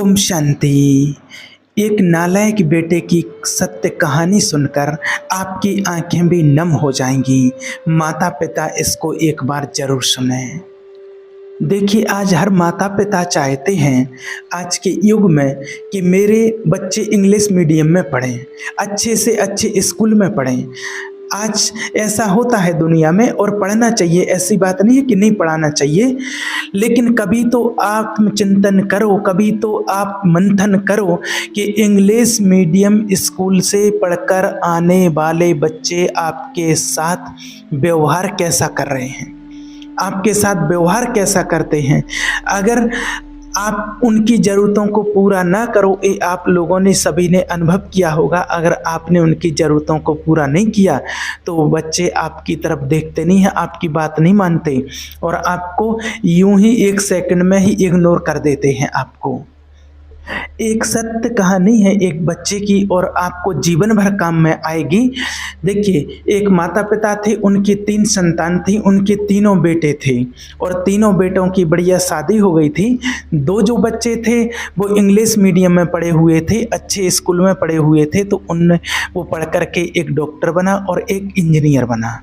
ओम शांति। एक नालायक बेटे की सत्य कहानी सुनकर आपकी आंखें भी नम हो जाएंगी। माता पिता इसको एक बार जरूर सुनें। देखिए, आज हर माता पिता चाहते हैं आज के युग में कि मेरे बच्चे इंग्लिश मीडियम में पढ़ें, अच्छे से अच्छे स्कूल में पढ़ें। आज ऐसा होता है दुनिया में और पढ़ना चाहिए, ऐसी बात नहीं है कि नहीं पढ़ाना चाहिए। लेकिन कभी तो आत्मचिंतन करो, कभी तो आप मंथन करो कि इंग्लिश मीडियम स्कूल से पढ़कर आने वाले बच्चे आपके साथ व्यवहार कैसा कर रहे हैं, आपके साथ व्यवहार कैसा करते हैं। अगर आप उनकी ज़रूरतों को पूरा ना करो, ये आप लोगों ने सभी ने अनुभव किया होगा। अगर आपने उनकी ज़रूरतों को पूरा नहीं किया तो वो बच्चे आपकी तरफ देखते नहीं हैं, आपकी बात नहीं मानते और आपको यूं ही एक सेकंड में ही इग्नोर कर देते हैं आपको। एक सत्य कहानी है एक बच्चे की और आपको जीवन भर काम में आएगी। देखिए, एक माता पिता थे, उनकी 3 संतान थी, उनके तीनों बेटे थे और तीनों बेटों की बढ़िया शादी हो गई थी। 2 जो बच्चे थे वो इंग्लिश मीडियम में पढ़े हुए थे, अच्छे स्कूल में पढ़े हुए थे, तो वो पढ़ कर के एक डॉक्टर बना और एक इंजीनियर बना।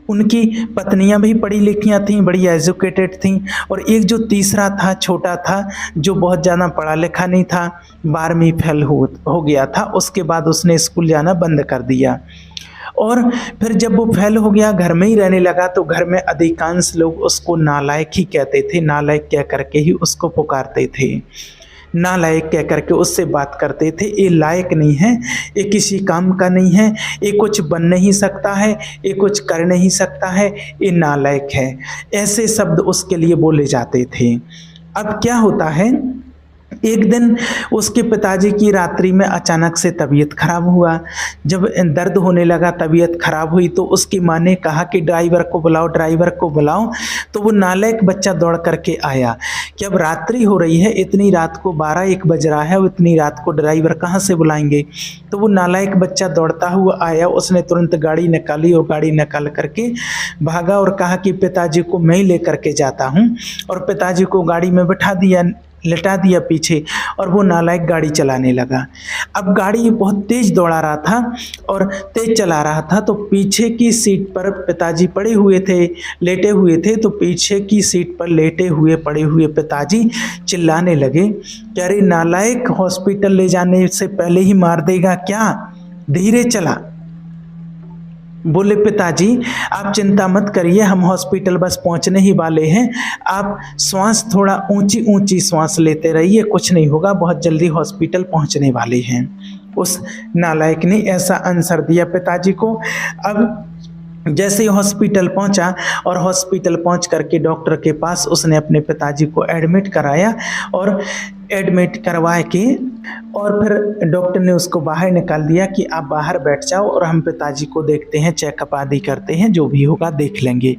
उनकी पत्नियां भी पढ़ी लिखियां थीं, बड़ी एजुकेटेड थीं। और एक जो तीसरा था, छोटा था, जो बहुत ज़्यादा पढ़ा लिखा नहीं था, 12वीं फेल हो गया था। उसके बाद उसने स्कूल जाना बंद कर दिया और फिर जब वो फेल हो गया, घर में ही रहने लगा, तो घर में अधिकांश लोग उसको नालायक ही कहते थे, नालायक कह करके ही उसको पुकारते थे, नालायक कह करके उससे बात करते थे। ये लायक नहीं है, ये किसी काम का नहीं है, ये कुछ बन नहीं सकता है, ये कुछ कर नहीं सकता है, ये नालायक है। ऐसे शब्द उसके लिए बोले जाते थे। अब क्या होता है, एक दिन उसके पिताजी की रात्रि में अचानक से तबीयत खराब हुआ। जब दर्द होने लगा, तबीयत खराब हुई, तो उसकी माँ ने कहा कि ड्राइवर को बुलाओ, ड्राइवर को बुलाओ। तो वो नालायक बच्चा दौड़ करके आया कि अब रात्रि हो रही है, इतनी रात को 12-1 बज रहा है, इतनी रात को ड्राइवर कहाँ से बुलाएंगे। तो वो नालायक बच्चा दौड़ता हुआ आया, उसने तुरंत गाड़ी निकाली और गाड़ी निकाल करके भागा और कहा कि पिताजी को मैं ही ले करके जाता हूँ। और पिताजी को गाड़ी में बिठा दिया, लेटा दिया पीछे, और वो नालायक गाड़ी चलाने लगा। अब गाड़ी बहुत तेज़ दौड़ा रहा था और तेज़ चला रहा था, तो पीछे की सीट पर पिताजी पड़े हुए थे, लेटे हुए थे। तो पीछे की सीट पर लेटे हुए पड़े हुए पिताजी चिल्लाने लगे कि अरे नालायक, हॉस्पिटल ले जाने से पहले ही मार देगा क्या, धीरे चला। बोले पिताजी आप चिंता मत करिए, हम हॉस्पिटल बस पहुंचने ही वाले हैं, आप श्वास थोड़ा ऊंची ऊंची श्वास लेते रहिए, कुछ नहीं होगा, बहुत जल्दी हॉस्पिटल पहुंचने वाले हैं। उस नालायक ने ऐसा आंसर दिया पिताजी को। अब जैसे ही हॉस्पिटल पहुंचा और हॉस्पिटल पहुंच करके डॉक्टर के पास उसने अपने पिताजी को एडमिट कराया और एडमिट करवा के और फिर डॉक्टर ने उसको बाहर निकाल दिया कि आप बाहर बैठ जाओ और हम पिताजी को देखते हैं, चेकअप आदि करते हैं, जो भी होगा देख लेंगे।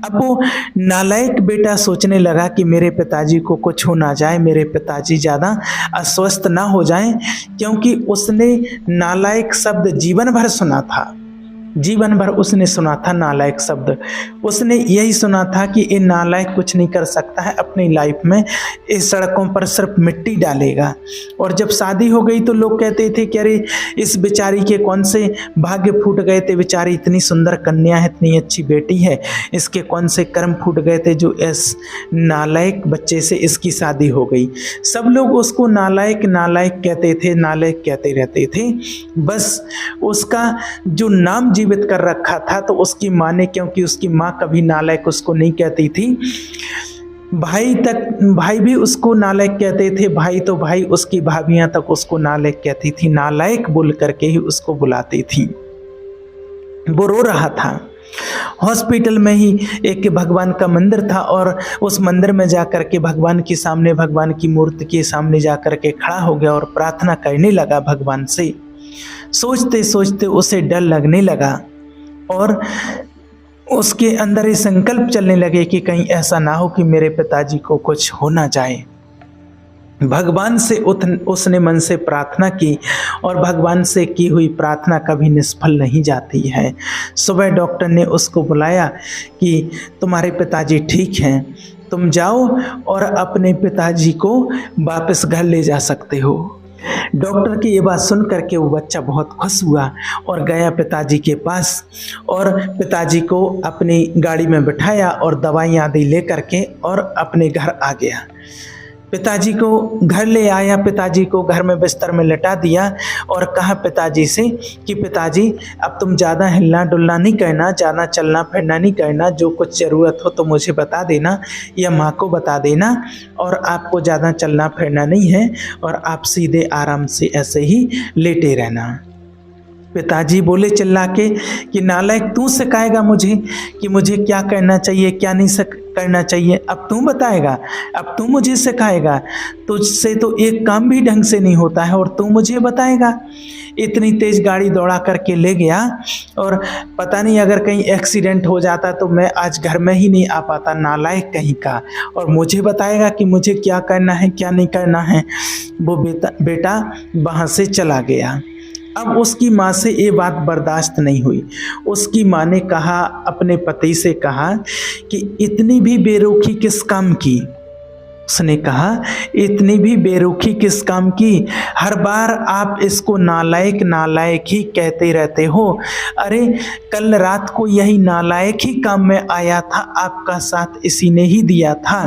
अब वो नालायक बेटा सोचने लगा कि मेरे पिताजी को कुछ हो ना जाए, मेरे पिताजी ज़्यादा अस्वस्थ ना हो जाएं, क्योंकि उसने नालायक शब्द जीवन भर सुना था, जीवन भर उसने सुना था नालायक शब्द। उसने यही सुना था कि ये नालायक कुछ नहीं कर सकता है अपनी लाइफ में, इस सड़कों पर सिर्फ मिट्टी डालेगा। और जब शादी हो गई तो लोग कहते थे कि अरे इस बेचारी के कौन से भाग्य फूट गए थे, बेचारी इतनी सुंदर कन्या है, इतनी अच्छी बेटी है, इसके कौन से कर्म फूट गए थे जो इस नालायक बच्चे से इसकी शादी हो गई। सब लोग उसको नालायक नालायक कहते थे, नालायक कहते रहते थे। बस उसका जो नाम जीवित कर रखा था, तो उसकी माँ ने, क्योंकि उसकी माँ कभी नालायक उसको नहीं कहती थी, भाई भी उसको नालायक कहते थे, भाई तो भाई, उसकी भाभियां तक उसको नालायक कहती थी, नालायक बोल करके ही उसको बुलाती थी। वो रो रहा था। हॉस्पिटल में ही एक भगवान का मंदिर था और उस मंदिर में जाकर के भगवान के सामने, भगवान की मूर्ति के सामने जाकर के खड़ा हो गया और प्रार्थना करने लगा भगवान से। सोचते सोचते उसे डर लगने लगा और उसके अंदर ये संकल्प चलने लगे कि कहीं ऐसा ना हो कि मेरे पिताजी को कुछ हो ना जाए। भगवान से उसने मन से प्रार्थना की और भगवान से की हुई प्रार्थना कभी निष्फल नहीं जाती है। सुबह डॉक्टर ने उसको बुलाया कि तुम्हारे पिताजी ठीक हैं, तुम जाओ और अपने पिताजी को वापस घर ले जा सकते हो। डॉक्टर की ये बात सुन करके वो बच्चा बहुत खुश हुआ और गया पिताजी के पास और पिताजी को अपनी गाड़ी में बिठाया और दवाइयाँ आदि ले करके और अपने घर आ गया। पिताजी को घर ले आया, पिताजी को घर में बिस्तर में लेटा दिया और कहा पिताजी से कि पिताजी अब तुम ज़्यादा हिलना डुलना नहीं करना, ज़्यादा चलना फिरना नहीं करना, जो कुछ ज़रूरत हो तो मुझे बता देना या माँ को बता देना, और आपको ज़्यादा चलना फिरना नहीं है और आप सीधे आराम से ऐसे ही लेटे रहना। पिताजी बोले चिल्ला के कि नालायक तू सिखाएगा मुझे कि मुझे क्या करना चाहिए क्या नहीं करना चाहिए, अब तू बताएगा, अब तू मुझे सिखाएगा, तुझसे तो एक काम भी ढंग से नहीं होता है और तू मुझे बताएगा। इतनी तेज गाड़ी दौड़ा करके ले गया और पता नहीं अगर कहीं एक्सीडेंट हो जाता तो मैं आज घर में ही नहीं आ पाता, नालायक कहीं का, और मुझे बताएगा कि मुझे क्या करना है क्या नहीं करना है। वो बेटा वहाँ से चला गया। अब उसकी माँ से ये बात बर्दाश्त नहीं हुई। उसकी माँ ने कहा, अपने पति से कहा कि इतनी भी बेरुखी किस काम की। उसने कहा इतनी भी बेरुखी किस काम की, हर बार आप इसको नालायक नालायक ही कहते रहते हो। अरे कल रात को यही नालायक ही काम में आया था, आपका साथ इसी ने ही दिया था।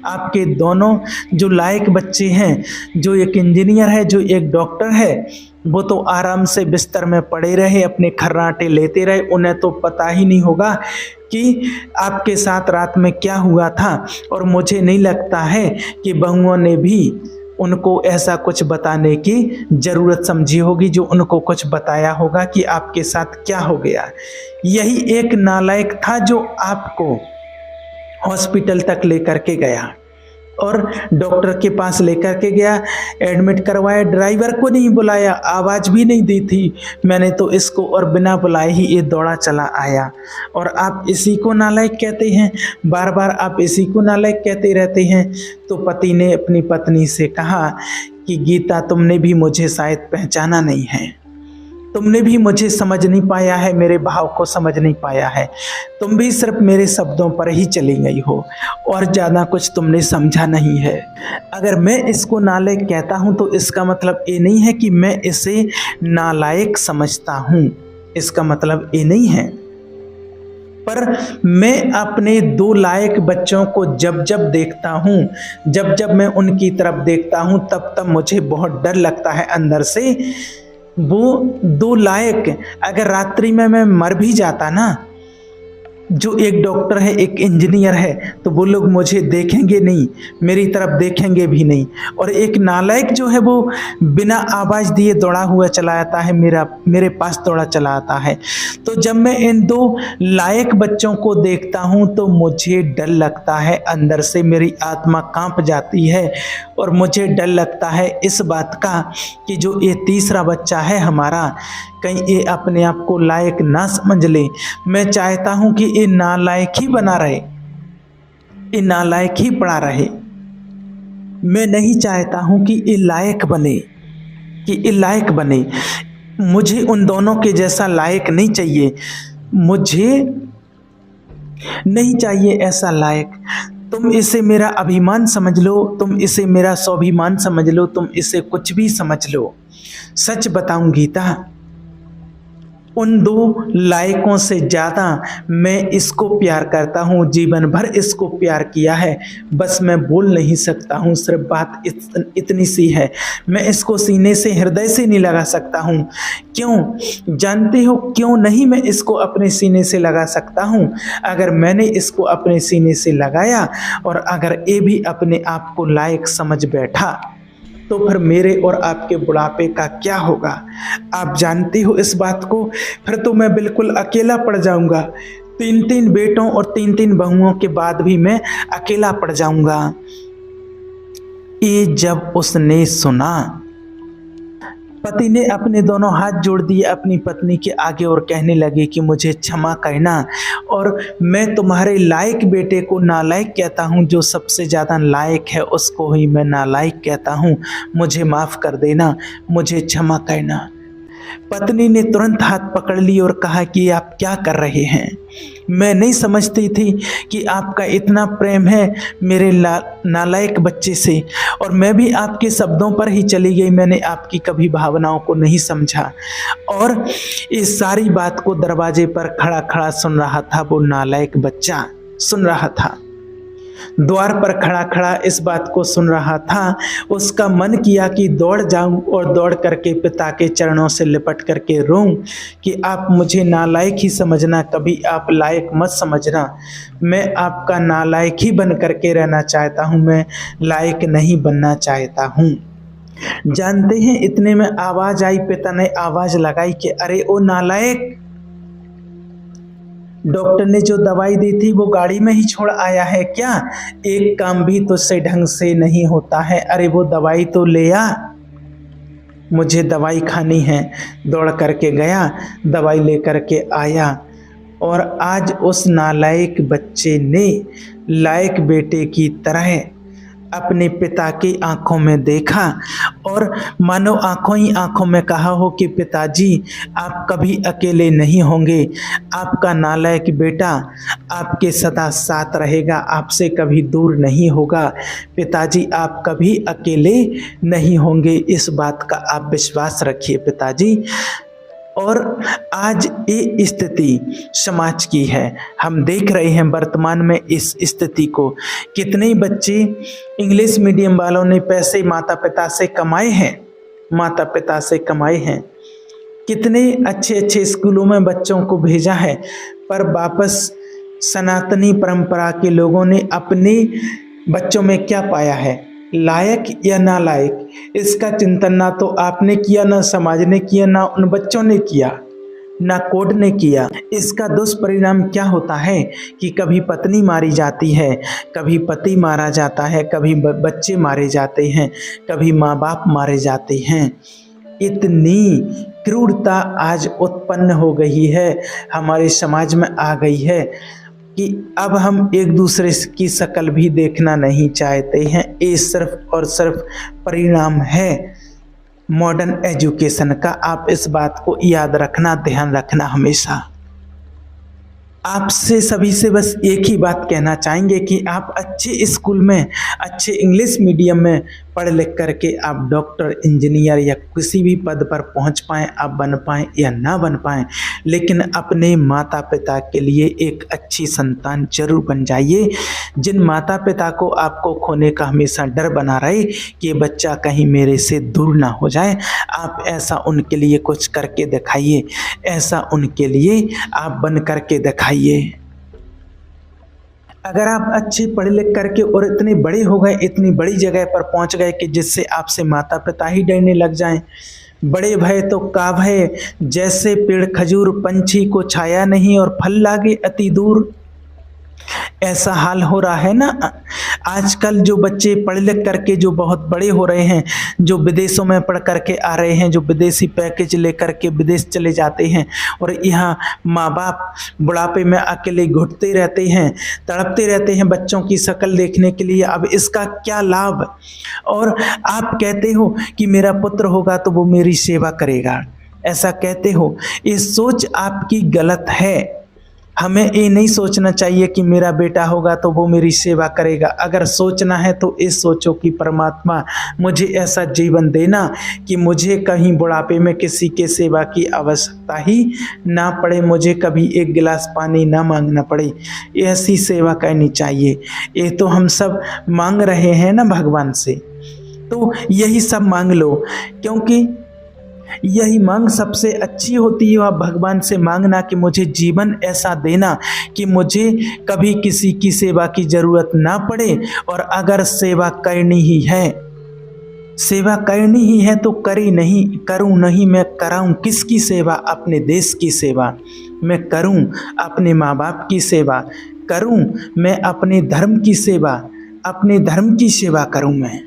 आपके दोनों जो लायक बच्चे हैं, जो एक इंजीनियर है जो एक डॉक्टर है, वो तो आराम से बिस्तर में पड़े रहे, अपने खर्राटे लेते रहे, उन्हें तो पता ही नहीं होगा कि आपके साथ रात में क्या हुआ था। और मुझे नहीं लगता है कि बहुओं ने भी उनको ऐसा कुछ बताने की ज़रूरत समझी होगी, जो उनको कुछ बताया होगा कि आपके साथ क्या हो गया। यही एक नालायक था जो आपको हॉस्पिटल तक लेकर के गया और डॉक्टर के पास लेकर के गया, एडमिट करवाया, ड्राइवर को नहीं बुलाया, आवाज़ भी नहीं दी थी मैंने तो इसको, और बिना बुलाए ही ये दौड़ा चला आया। और आप इसी को नालायक कहते हैं, बार बार आप इसी को नालायक कहते रहते हैं। तो पति ने अपनी पत्नी से कहा कि गीता तुमने भी मुझे शायद पहचाना नहीं है, तुमने भी मुझे समझ नहीं पाया है, मेरे भाव को समझ नहीं पाया है, तुम भी सिर्फ मेरे शब्दों पर ही चली गई हो और ज़्यादा कुछ तुमने समझा नहीं है। अगर मैं इसको नालायक कहता हूँ तो इसका मतलब ये नहीं है कि मैं इसे नालायक समझता हूँ, इसका मतलब ये नहीं है। पर मैं अपने दो लायक बच्चों को जब जब देखता हूँ, जब जब मैं उनकी तरफ देखता हूँ, तब तब मुझे बहुत डर लगता है अंदर से। वो दो लायक अगर रात्रि में मैं मर भी जाता ना, जो एक डॉक्टर है एक इंजीनियर है, तो वो लोग मुझे देखेंगे नहीं, मेरी तरफ देखेंगे भी नहीं। और एक नालायक जो है वो बिना आवाज़ दिए दौड़ा हुआ चला आता है, मेरे पास दौड़ा चला आता है। तो जब मैं इन दो लायक बच्चों को देखता हूँ तो मुझे डर लगता है, अंदर से मेरी आत्मा कांप जाती है और मुझे डर लगता है इस बात का कि जो ये तीसरा बच्चा है हमारा, कहीं ये अपने आप को लायक ना समझ ले। मैं चाहता हूँ कि ये नालायक ही बना रहे, ये नालायक ही पड़ा रहे। मैं नहीं चाहता हूँ कि ये लायक बने, कि ये लायक बने। मुझे उन दोनों के जैसा लायक नहीं चाहिए, मुझे नहीं चाहिए ऐसा लायक। तुम इसे मेरा अभिमान समझ लो, तुम इसे मेरा स्वाभिमान समझ लो, तुम इसे कुछ भी समझ लो। सच बताऊं गीता, उन दो लायकों से ज़्यादा मैं इसको प्यार करता हूँ, जीवन भर इसको प्यार किया है, बस मैं बोल नहीं सकता हूँ। सिर्फ बात इतनी सी है, मैं इसको सीने से हृदय से नहीं लगा सकता हूँ। क्यों जानते हो क्यों नहीं मैं इसको अपने सीने से लगा सकता हूँ? अगर मैंने इसको अपने सीने से लगाया और अगर ये भी अपने आप को लायक समझ बैठा तो फिर मेरे और आपके बुढ़ापे का क्या होगा? आप जानती हो इस बात को। फिर तो मैं बिल्कुल अकेला पड़ जाऊंगा, 3-3 बेटों और 3-3 बहुओं के बाद भी मैं अकेला पड़ जाऊंगा। ये जब उसने सुना, पति ने अपने दोनों हाथ जोड़ दिए अपनी पत्नी के आगे और कहने लगे कि मुझे क्षमा करना, और मैं तुम्हारे लायक बेटे को नालायक कहता हूँ, जो सबसे ज़्यादा लायक है उसको ही मैं नालायक कहता हूँ। मुझे माफ़ कर देना, मुझे क्षमा करना। पत्नी ने तुरंत हाथ पकड़ ली और कहा कि आप क्या कर रहे हैं? मैं नहीं समझती थी कि आपका इतना प्रेम है मेरे नालायक बच्चे से, और मैं भी आपके शब्दों पर ही चली गई। मैंने आपकी कभी भावनाओं को नहीं समझा। और इस सारी बात को दरवाजे पर खड़ा खड़ा सुन रहा था वो नालायक बच्चा, सुन रहा था। द्वार पर खड़ा खड़ा इस बात को सुन रहा था। उसका मन किया कि दौड़ जाऊं और दौड़ करके पिता के चरणों से लिपट करके रोऊं कि आप मुझे नालायक ही समझना, कभी आप लायक मत समझना। मैं आपका नालायक ही बन करके रहना चाहता हूं, मैं लायक नहीं बनना चाहता हूं। जानते हैं, इतने में आवाज आई, पिता ने आवाज लगाई कि अरे ओ नालायक, डॉक्टर ने जो दवाई दी थी वो गाड़ी में ही छोड़ आया है क्या? एक काम भी तुझसे ढंग से नहीं होता है। अरे वो दवाई तो ले आ, मुझे दवाई खानी है। दौड़ करके गया, दवाई लेकर के आया, और आज उस नालायक बच्चे ने लायक बेटे की तरह अपने पिता की आंखों में देखा, और मानो आंखों ही आंखों में कहा हो कि पिताजी आप कभी अकेले नहीं होंगे, आपका नालायक बेटा आपके सदा साथ रहेगा, आपसे कभी दूर नहीं होगा। पिताजी आप कभी अकेले नहीं होंगे, इस बात का आप विश्वास रखिए पिताजी। और आज ये स्थिति समाज की है, हम देख रहे हैं वर्तमान में इस स्थिति को। कितने बच्चे इंग्लिश मीडियम वालों ने पैसे माता पिता से कमाए हैं, माता पिता से कमाए हैं, कितने अच्छे अच्छे स्कूलों में बच्चों को भेजा है, पर वापस सनातनी परंपरा के लोगों ने अपने बच्चों में क्या पाया है, लायक या नालायक, इसका चिंतन ना तो आपने किया, ना समाज ने किया, ना उन बच्चों ने किया, ना कोर्ट ने किया। इसका दुष्परिणाम क्या होता है कि कभी पत्नी मारी जाती है, कभी पति मारा जाता है, कभी बच्चे मारे जाते हैं, कभी माँ बाप मारे जाते हैं। इतनी क्रूरता आज उत्पन्न हो गई है, हमारे समाज में आ गई है कि अब हम एक दूसरे की शक्ल भी देखना नहीं चाहते हैं। ये सिर्फ और सिर्फ परिणाम है मॉडर्न एजुकेशन का। आप इस बात को याद रखना, ध्यान रखना हमेशा। आपसे सभी से बस एक ही बात कहना चाहेंगे कि आप अच्छे स्कूल में, अच्छे इंग्लिश मीडियम में पढ़ लिख करके आप डॉक्टर, इंजीनियर या किसी भी पद पर पहुंच पाएँ, आप बन पाएँ या ना बन पाएँ, लेकिन अपने माता पिता के लिए एक अच्छी संतान जरूर बन जाइए। जिन माता पिता को आपको खोने का हमेशा डर बना रहे कि ये बच्चा कहीं मेरे से दूर ना हो जाए, आप ऐसा उनके लिए कुछ करके दिखाइए, ऐसा उनके लिए आप बन करके दिखाइए। अगर आप अच्छे पढ़ लिख करके और इतने बड़े हो गए, इतनी बड़ी जगह पर पहुंच गए कि जिससे आपसे माता पिता ही डरने लग जाएं, बड़े भय तो का भय, जैसे पेड़ खजूर पंछी को छाया नहीं और फल लागे अति दूर, ऐसा हाल हो रहा है ना। आजकल जो बच्चे पढ़ लिख करके जो बहुत बड़े हो रहे हैं, जो विदेशों में पढ़ करके आ रहे हैं, जो विदेशी पैकेज लेकर के विदेश चले जाते हैं, और यहाँ माँ बाप बुढ़ापे में अकेले घुटते रहते हैं, तड़पते रहते हैं बच्चों की शक्ल देखने के लिए। अब इसका क्या लाभ? और आप कहते हो कि मेरा पुत्र होगा तो वो मेरी सेवा करेगा, ऐसा कहते हो। ये सोच आपकी गलत है। हमें ये नहीं सोचना चाहिए कि मेरा बेटा होगा तो वो मेरी सेवा करेगा। अगर सोचना है तो ये सोचो कि परमात्मा मुझे ऐसा जीवन देना कि मुझे कहीं बुढ़ापे में किसी के सेवा की आवश्यकता ही ना पड़े, मुझे कभी एक गिलास पानी ना मांगना पड़े, ऐसी सेवा करनी चाहिए। ये तो हम सब मांग रहे हैं ना भगवान से, तो यही सब मांग लो, क्योंकि यही मांग सबसे अच्छी होती है। आप भगवान से मांगना कि मुझे जीवन ऐसा देना कि मुझे कभी किसी की सेवा की जरूरत ना पड़े, और अगर सेवा करनी ही है, सेवा करनी ही है तो करूं नहीं, मैं कराऊं किसकी सेवा? अपने देश की सेवा मैं करूं, अपने माँ बाप की सेवा करूं, मैं अपने धर्म की सेवा, अपने धर्म की सेवा करूं। मैं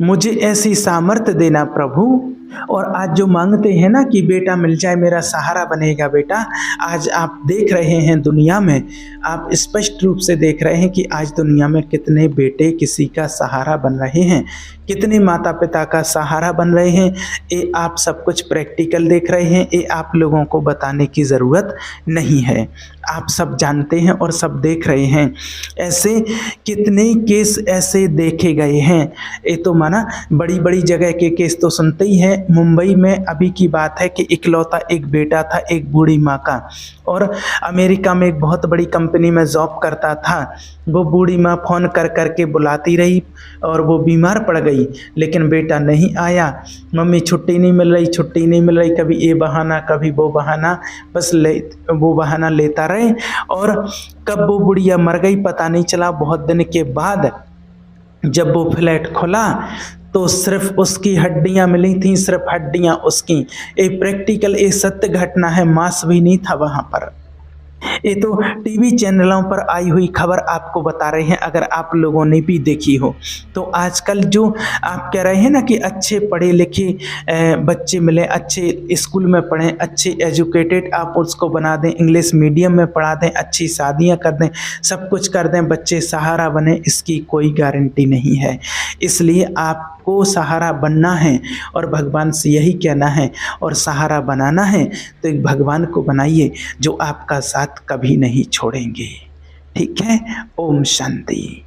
मुझे ऐसी सामर्थ्य देना प्रभु और आज जो मांगते हैं ना कि बेटा मिल जाए मेरा सहारा बनेगा बेटा, आज आप देख रहे हैं दुनिया में, आप स्पष्ट रूप से देख रहे हैं कि आज दुनिया में कितने बेटे किसी का सहारा बन रहे हैं, कितने माता पिता का सहारा बन रहे हैं। ये आप सब कुछ प्रैक्टिकल देख रहे हैं, ये आप लोगों को बताने की ज़रूरत नहीं है, आप सब जानते हैं और सब देख रहे हैं। ऐसे कितने केस ऐसे देखे गए हैं, ये तो माना बड़ी बड़ी जगह के केस तो सुनते ही हैं। मुंबई में अभी की बात है कि इकलौता एक बेटा था एक बूढ़ी माँ का, और अमेरिका में एक बहुत बड़ी कंपनी में जॉब करता था। वो बूढ़ी माँ फ़ोन कर कर के बुलाती रही और वो बीमार पड़ गई, लेकिन बेटा नहीं आया। मम्मी छुट्टी नहीं मिल रही, छुट्टी नहीं मिल रही, कभी ये बहाना कभी वो बहाना, बस वो बहाना लेता रहे। और कब वो बुढ़िया मर गई पता नहीं चला। बहुत दिन के बाद जब वो फ्लैट खुला तो सिर्फ उसकी हड्डियां मिली थीं, सिर्फ हड्डियां उसकी। ये प्रैक्टिकल, ये सत्य घटना है, मांस भी नहीं था वहाँ पर। ये तो टीवी चैनलों पर आई हुई खबर आपको बता रहे हैं, अगर आप लोगों ने भी देखी हो। तो आजकल जो आप कह रहे हैं ना कि अच्छे पढ़े लिखे बच्चे मिले, अच्छे स्कूल में पढ़ें, अच्छे एजुकेटेड आप उसको बना दें, इंग्लिश मीडियम में पढ़ा दें, अच्छी शादियां कर दें, सब कुछ कर दें, बच्चे सहारा बने, इसकी कोई गारंटी नहीं है। इसलिए आपको सहारा बनना है और भगवान से यही कहना है, और सहारा बनाना है तो एक भगवान को बनाइए जो आपका साथ कभी नहीं छोड़ेंगे। ठीक है। ओम शांति।